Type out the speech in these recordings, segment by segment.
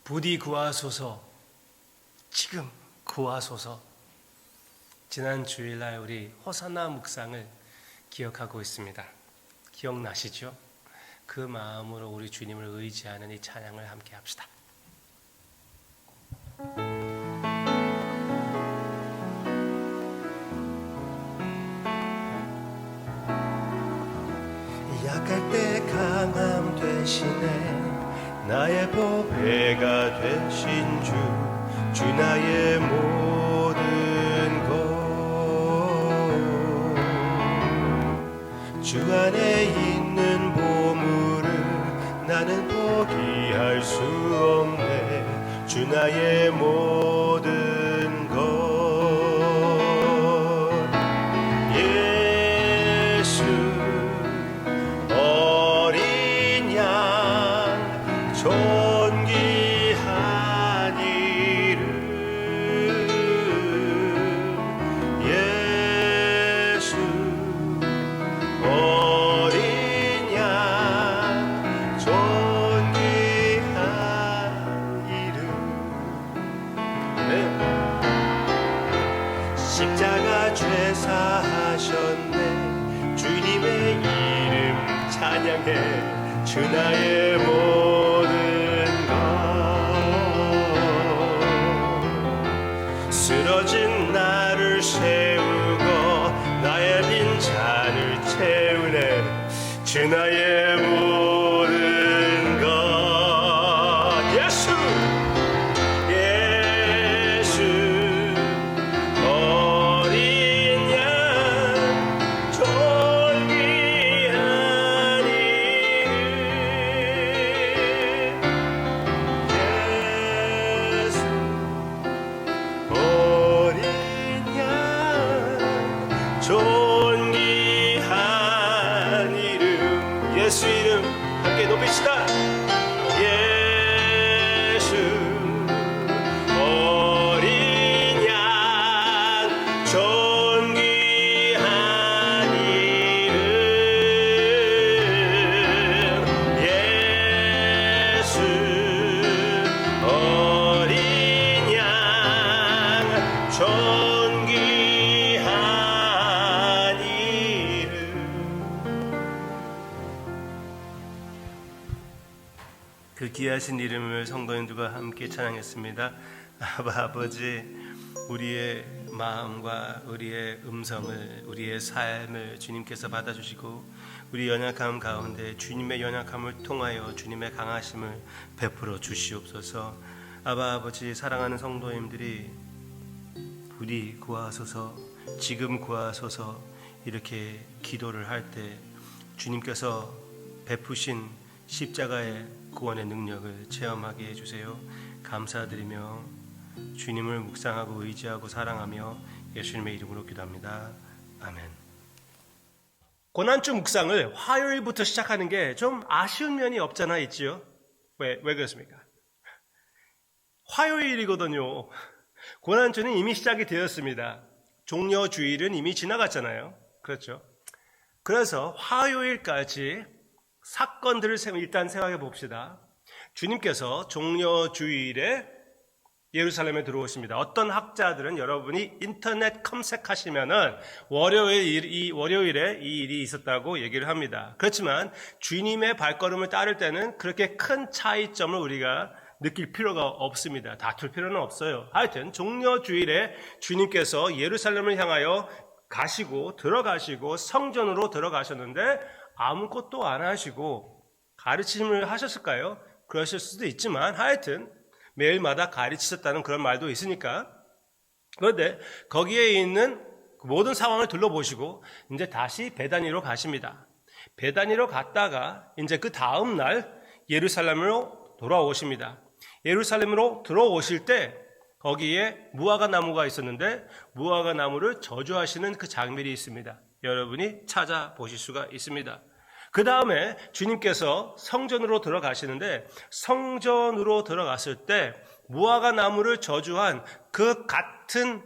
부디 구하소서, 지금 구하소서. 지난 주일날 우리 호산나 묵상을 기억하고 있습니다. 기억나시죠? 그 마음으로 우리 주님을 의지하는 이 찬양을 함께 합시다. 약할 때 강함 되시네. 나의 보배가 되신 주 나의 모든 것. 주 안에 있는 보물을 나는 포기할 수 없네. 주 나의 모든 것. 예수 어린 양 존귀한 이름. 예수 어린 양 존귀한 이름. 네. 십자가 죄사하셨네. 주님의 이름 찬양해. 주 나의 모든 것. 쓰러진 나를 세우고 나의 빈잔을 채우네. 주 나의 모든 것. 예수 예수 어린 양 존귀한 이름. 예수 어린 양 존귀한 이름. 예수 이름 함께 높이시다. 예수 어린 양 존귀한 이름. 예수 어린 양 존귀한 이름. 그 귀하신 이름을 성도님들과 함께 찬양했습니다. 아버지, 우리의 마음과 우리의 음성을, 우리의 삶을 주님께서 받아주시고 우리 연약함 가운데 주님의 연약함을 통하여 주님의 강하심을 베풀어 주시옵소서. 아버지, 사랑하는 성도님들이 부디 구하소서, 지금 구하소서 이렇게 기도를 할 때 주님께서 베푸신 십자가의 구원의 능력을 체험하게 해주세요. 감사드리며 주님을 묵상하고 의지하고 사랑하며 예수님의 이름으로 기도합니다. 아멘. 고난주 묵상을 화요일부터 시작하는 게 좀 아쉬운 면이 없잖아 있지요? 왜 그렇습니까? 화요일이거든요. 고난주는 이미 시작이 되었습니다. 종려주일은 이미 지나갔잖아요. 그렇죠? 그래서 화요일까지 사건들을 일단 생각해 봅시다. 주님께서 종려주일에 예루살렘에 들어오십니다. 어떤 학자들은 여러분이 인터넷 검색하시면은 월요일에 이 일이 있었다고 얘기를 합니다. 그렇지만 주님의 발걸음을 따를 때는 그렇게 큰 차이점을 우리가 느낄 필요가 없습니다. 다툴 필요는 없어요. 하여튼 종려주일에 주님께서 예루살렘을 향하여 들어가시고 성전으로 들어가셨는데 아무것도 안 하시고 가르침을 하셨을까요? 그러실 수도 있지만 하여튼 매일마다 가르치셨다는 그런 말도 있으니까. 그런데 거기에 있는 모든 상황을 둘러보시고 이제 다시 베다니로 가십니다. 베다니로 갔다가 이제 그 다음 날 예루살렘으로 돌아오십니다. 예루살렘으로 들어오실 때 거기에 무화과 나무가 있었는데 무화과 나무를 저주하시는 그 장면이 있습니다. 여러분이 찾아보실 수가 있습니다. 그 다음에 주님께서 성전으로 들어가시는데 성전으로 들어갔을 때 무화과 나무를 저주한 그 같은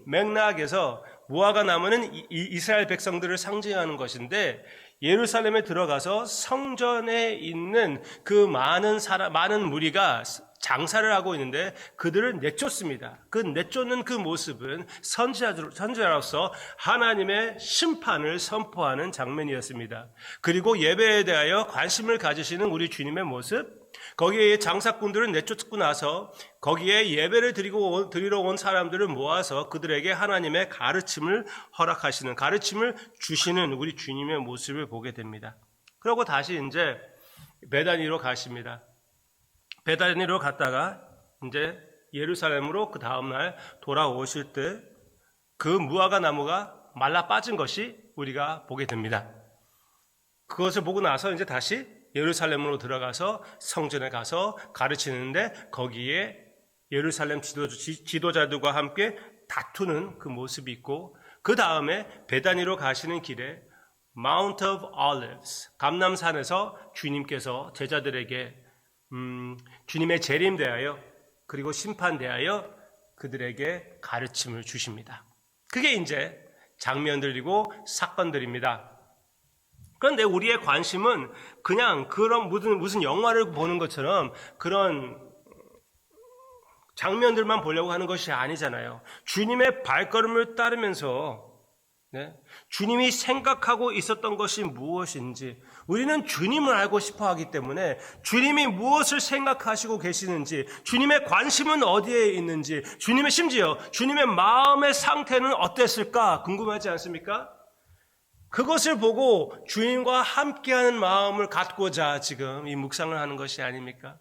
맥락에서 무화과 나무는 이스라엘 백성들을 상징하는 것인데 예루살렘에 들어가서 성전에 있는 그 많은 무리가 장사를 하고 있는데 그들을 내쫓습니다. 그 내쫓는 그 모습은 선지자로서 하나님의 심판을 선포하는 장면이었습니다. 그리고 예배에 대하여 관심을 가지시는 우리 주님의 모습, 거기에 장사꾼들을 내쫓고 나서 거기에 예배를 드리러 온 사람들을 모아서 그들에게 하나님의 가르침을 허락하시는, 가르침을 주시는 우리 주님의 모습을 보게 됩니다. 그리고 다시 이제 베다니로 가십니다. 베다니로 갔다가 이제 예루살렘으로 그 다음날 돌아오실 때 그 무화과 나무가 말라 빠진 것이 우리가 보게 됩니다. 그것을 보고 나서 이제 다시 예루살렘으로 들어가서 성전에 가서 가르치는데 거기에 예루살렘 지도자들과 함께 다투는 그 모습이 있고, 그 다음에 베다니로 가시는 길에 Mount of Olives, 감람산에서 주님께서 제자들에게 주님의 재림 대하여 그리고 심판 대하여 그들에게 가르침을 주십니다. 그게 이제 장면들이고 사건들입니다. 그런데 우리의 관심은 그냥 그런 무슨 영화를 보는 것처럼 그런 장면들만 보려고 하는 것이 아니잖아요. 주님의 발걸음을 따르면서 주님이 생각하고 있었던 것이 무엇인지, 우리는 주님을 알고 싶어 하기 때문에 주님이 무엇을 생각하시고 계시는지, 주님의 관심은 어디에 있는지, 심지어 주님의 마음의 상태는 어땠을까 궁금하지 않습니까? 그것을 보고 주님과 함께하는 마음을 갖고자 지금 이 묵상을 하는 것이 아닙니까?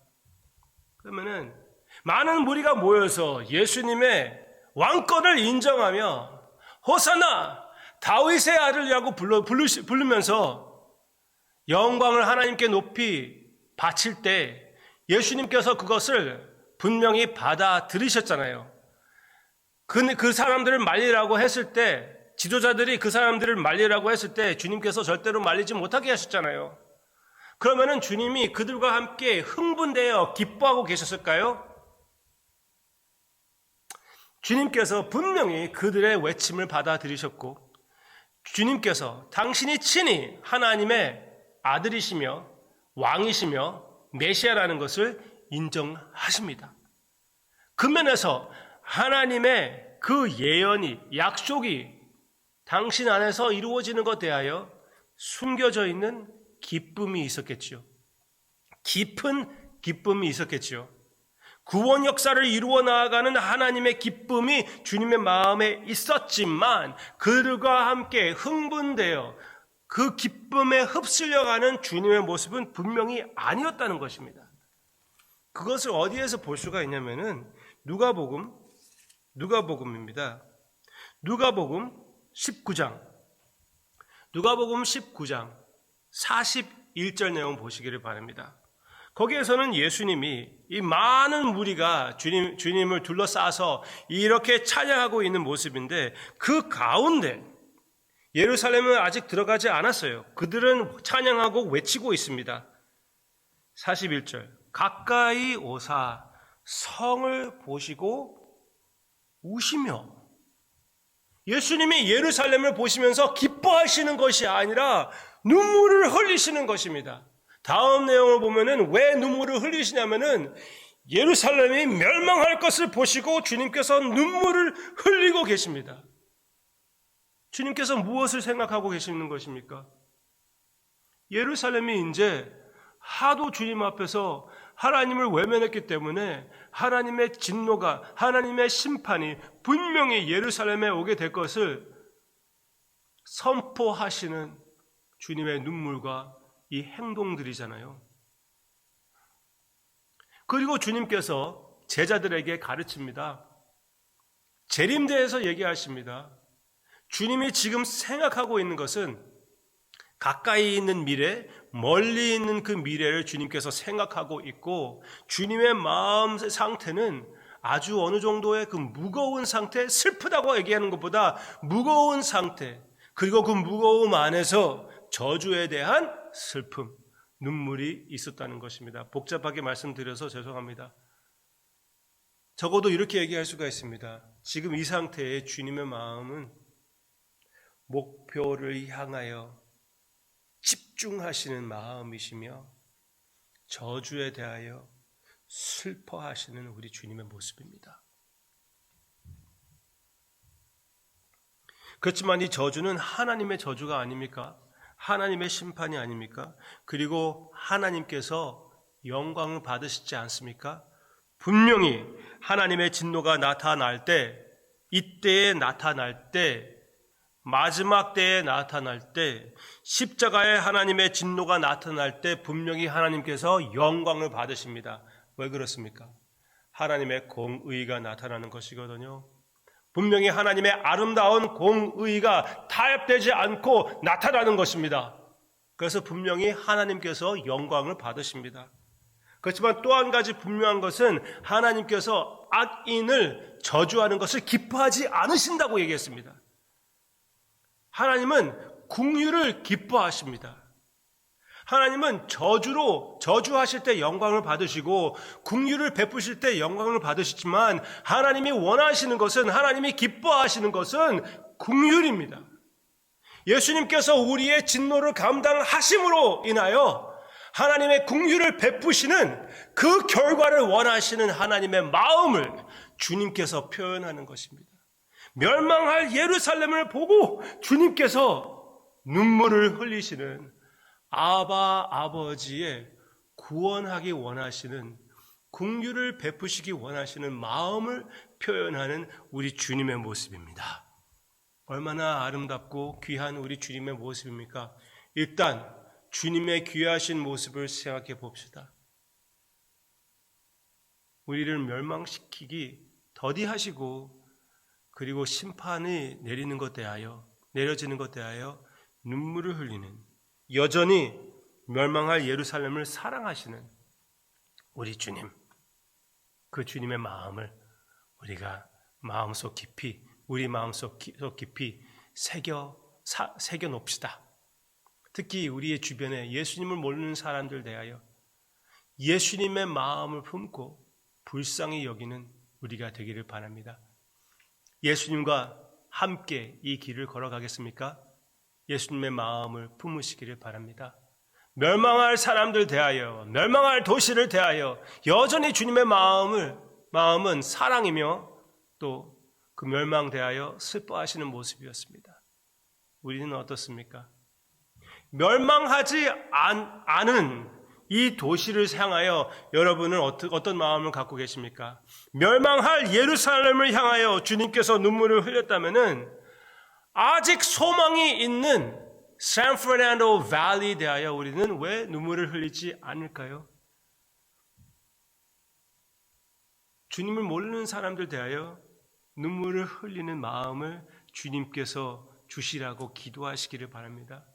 그러면은 많은 무리가 모여서 예수님의 왕권을 인정하며 호산나 다윗의 아들이라고 부르면서 영광을 하나님께 높이 바칠 때 예수님께서 그것을 분명히 받아들이셨잖아요. 그 사람들을 말리라고 했을 때, 지도자들이 그 사람들을 말리라고 했을 때 주님께서 절대로 말리지 못하게 하셨잖아요. 그러면은 주님이 그들과 함께 흥분되어 기뻐하고 계셨을까요? 주님께서 분명히 그들의 외침을 받아들이셨고, 주님께서 당신이 친히 하나님의 아들이시며 왕이시며 메시아라는 것을 인정하십니다. 그 면에서 하나님의 그 예언이, 약속이 당신 안에서 이루어지는 것에 대하여 숨겨져 있는 기쁨이 있었겠죠. 깊은 기쁨이 있었겠죠. 구원 역사를 이루어 나아가는 하나님의 기쁨이 주님의 마음에 있었지만 그들과 함께 흥분되어 그 기쁨에 흡수려가는 주님의 모습은 분명히 아니었다는 것입니다. 그것을 어디에서 볼 수가 있냐면은 누가복음입니다. 누가복음 19장 41절 내용 보시기를 바랍니다. 거기에서는 예수님이 이 많은 무리가 주님을 둘러싸서 이렇게 찬양하고 있는 모습인데, 그 가운데 예루살렘은 아직 들어가지 않았어요. 그들은 찬양하고 외치고 있습니다. 41절 가까이 오사 성을 보시고 우시며, 예수님이 예루살렘을 보시면서 기뻐하시는 것이 아니라 눈물을 흘리시는 것입니다. 다음 내용을 보면은 왜 눈물을 흘리시냐면은 예루살렘이 멸망할 것을 보시고 주님께서 눈물을 흘리고 계십니다. 주님께서 무엇을 생각하고 계시는 것입니까? 예루살렘이 이제 하도 주님 앞에서 하나님을 외면했기 때문에 하나님의 진노가, 하나님의 심판이 분명히 예루살렘에 오게 될 것을 선포하시는 주님의 눈물과 이 행동들이잖아요. 그리고 주님께서 제자들에게 가르칩니다. 재림대에서 얘기하십니다. 주님이 지금 생각하고 있는 것은 가까이 있는 미래, 멀리 있는 그 미래를 주님께서 생각하고 있고, 주님의 마음 상태는 아주 어느 정도의 그 무거운 상태, 슬프다고 얘기하는 것보다 무거운 상태, 그리고 그 무거움 안에서 저주에 대한 슬픔, 눈물이 있었다는 것입니다. 복잡하게 말씀드려서 죄송합니다. 적어도 이렇게 얘기할 수가 있습니다. 지금 이 상태의 주님의 마음은 목표를 향하여 집중하시는 마음이시며 저주에 대하여 슬퍼하시는 우리 주님의 모습입니다. 그렇지만 이 저주는 하나님의 저주가 아닙니까? 하나님의 심판이 아닙니까? 그리고 하나님께서 영광을 받으시지 않습니까? 분명히 하나님의 진노가 나타날 때, 이때에 나타날 때, 마지막 때에 나타날 때, 십자가에 하나님의 진노가 나타날 때 분명히 하나님께서 영광을 받으십니다. 왜 그렇습니까? 하나님의 공의가 나타나는 것이거든요. 분명히 하나님의 아름다운 공의가 타협되지 않고 나타나는 것입니다. 그래서 분명히 하나님께서 영광을 받으십니다. 그렇지만 또 한 가지 분명한 것은 하나님께서 악인을 저주하는 것을 기뻐하지 않으신다고 얘기했습니다. 하나님은 긍휼을 기뻐하십니다. 하나님은 저주하실 때 영광을 받으시고 긍휼을 베푸실 때 영광을 받으시지만 하나님이 원하시는 것은, 하나님이 기뻐하시는 것은 긍휼입니다. 예수님께서 우리의 진노를 감당하심으로 인하여 하나님의 긍휼을 베푸시는 그 결과를 원하시는 하나님의 마음을 주님께서 표현하는 것입니다. 멸망할 예루살렘을 보고 주님께서 눈물을 흘리시는 아버지의 구원하기 원하시는, 긍휼을 베푸시기 원하시는 마음을 표현하는 우리 주님의 모습입니다. 얼마나 아름답고 귀한 우리 주님의 모습입니까? 일단 주님의 귀하신 모습을 생각해 봅시다. 우리를 멸망시키기 더디하시고 그리고 심판이 내려지는 것 대하여 눈물을 흘리는, 여전히 멸망할 예루살렘을 사랑하시는 우리 주님, 그 주님의 마음을 우리가 우리 마음속 깊이 새겨 놓읍시다. 특히 우리의 주변에 예수님을 모르는 사람들 대하여 예수님의 마음을 품고 불쌍히 여기는 우리가 되기를 바랍니다. 예수님과 함께 이 길을 걸어가겠습니까? 예수님의 마음을 품으시기를 바랍니다. 멸망할 사람들 대하여, 멸망할 도시를 대하여 여전히 주님의 마음은 사랑이며 또 그 멸망 대하여 슬퍼하시는 모습이었습니다. 우리는 어떻습니까? 멸망하지 않은 이 도시를 향하여 여러분은 어떤 마음을 갖고 계십니까? 멸망할 예루살렘을 향하여 주님께서 눈물을 흘렸다면은 아직 소망이 있는 샌프란시스코 밸리에 대하여 우리는 왜 눈물을 흘리지 않을까요? 주님을 모르는 사람들 대하여 눈물을 흘리는 마음을 주님께서 주시라고 기도하시기를 바랍니다.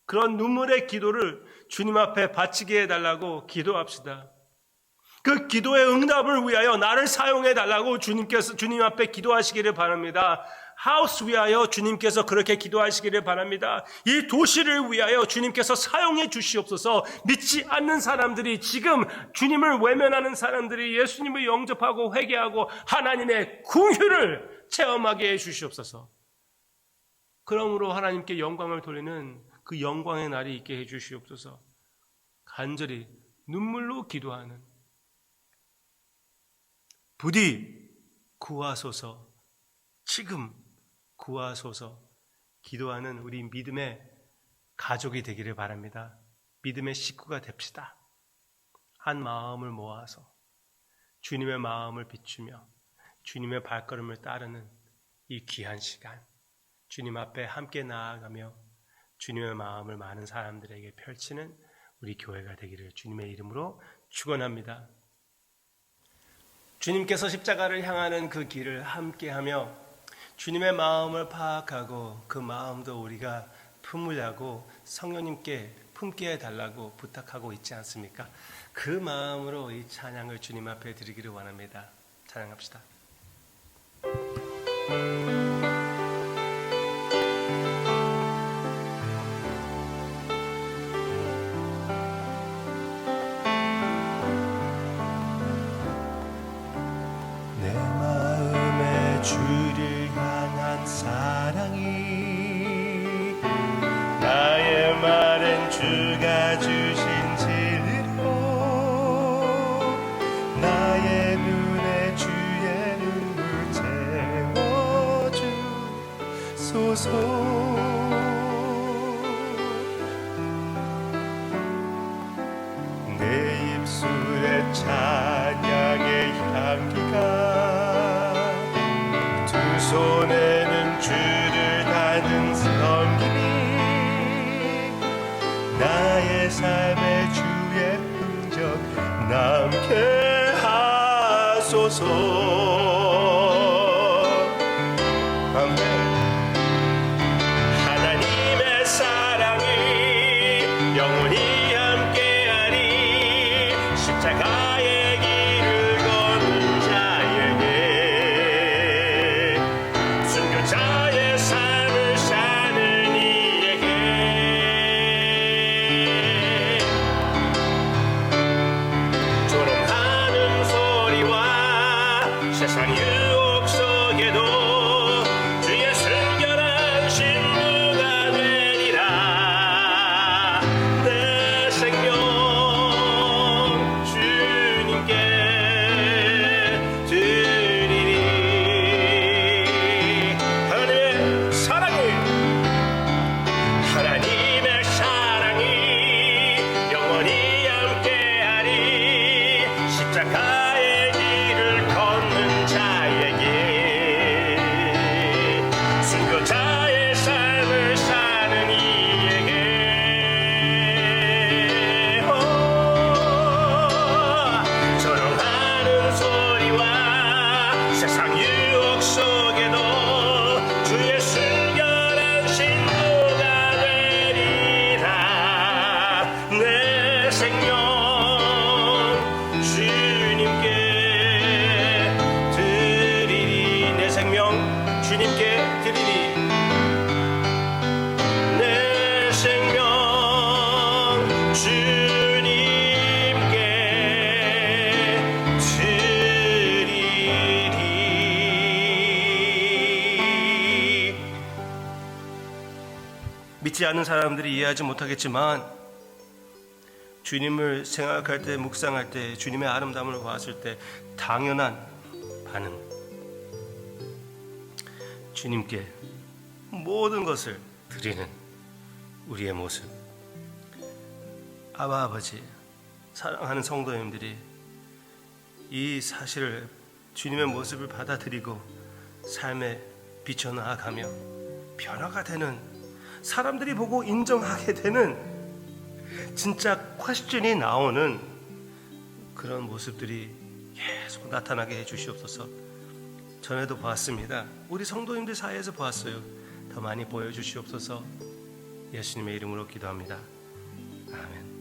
그런 눈물의 기도를 주님 앞에 바치게 해달라고 기도합시다. 그 기도의 응답을 위하여 나를 사용해 달라고 주님 앞에 기도하시기를 바랍니다. 하우스 위하여 주님께서 그렇게 기도하시기를 바랍니다. 이 도시를 위하여 주님께서 사용해 주시옵소서. 믿지 않는 사람들이, 지금 주님을 외면하는 사람들이 예수님을 영접하고 회개하고 하나님의 긍휼을 체험하게 해 주시옵소서. 그러므로 하나님께 영광을 돌리는 그 영광의 날이 있게 해 주시옵소서. 간절히 눈물로 기도하는, 부디 구하소서, 지금 구하소서 기도하는 우리 믿음의 가족이 되기를 바랍니다. 믿음의 식구가 됩시다. 한 마음을 모아서 주님의 마음을 비추며 주님의 발걸음을 따르는 이 귀한 시간, 주님 앞에 함께 나아가며 주님의 마음을 많은 사람들에게 펼치는 우리 교회가 되기를 주님의 이름으로 축원합니다. 주님께서 십자가를 향하는 그 길을 함께하며 주님의 마음을 파악하고 그 마음도 우리가 품으려고 성령님께 품게 해달라고 부탁하고 있지 않습니까? 그 마음으로 이 찬양을 주님 앞에 드리기를 원합니다. 찬양합시다. 주를 향한 사랑이 나의 말은 주가 주신 진리로 내 입술에 찬양의 향기가 두 손에는 주를 다는 섬김이 나의 삶의 주의 흔적 남게 하소서. 아멘. 하나님의 사랑이 영원히 함께하리. 십자가의 길을 걷는 자에게 순교자의 삶을 사는 이에게 조롱하는 소리와 세상 유혹 속에도 주의 순결한 신부가 되리라. 내 생명 주님께 드리리. 하나님의 사랑이 영원히 함께하리. 십자가의 길을 걷는 자에게 순교자의 삶을 사는 이에게 조롱하는 소리와 세상 유혹 속에도 주의 순결한 신부가 되리라. 내 생명 주님께 드리리. 내 생명 주님께 드리리. 내 생명 주님께 드리리. 믿지 않는 사람들이 이해하지 못하겠지만 주님을 생각할 때, 묵상할 때, 주님의 아름다움을 보았을 때 당연한 반응, 주님께 모든 것을 드리는 우리의 모습. 아바 아버지, 사랑하는 성도님들이 이 사실을, 주님의 모습을 받아들이고 삶에 비춰나가며 변화가 되는, 사람들이 보고 인정하게 되는 진짜 퀘스천이 나오는 그런 모습들이 계속 나타나게 해주시옵소서. 전에도 보았습니다. 우리 성도님들 사이에서 보았어요. 더 많이 보여주시옵소서. 예수님의 이름으로 기도합니다. 아멘.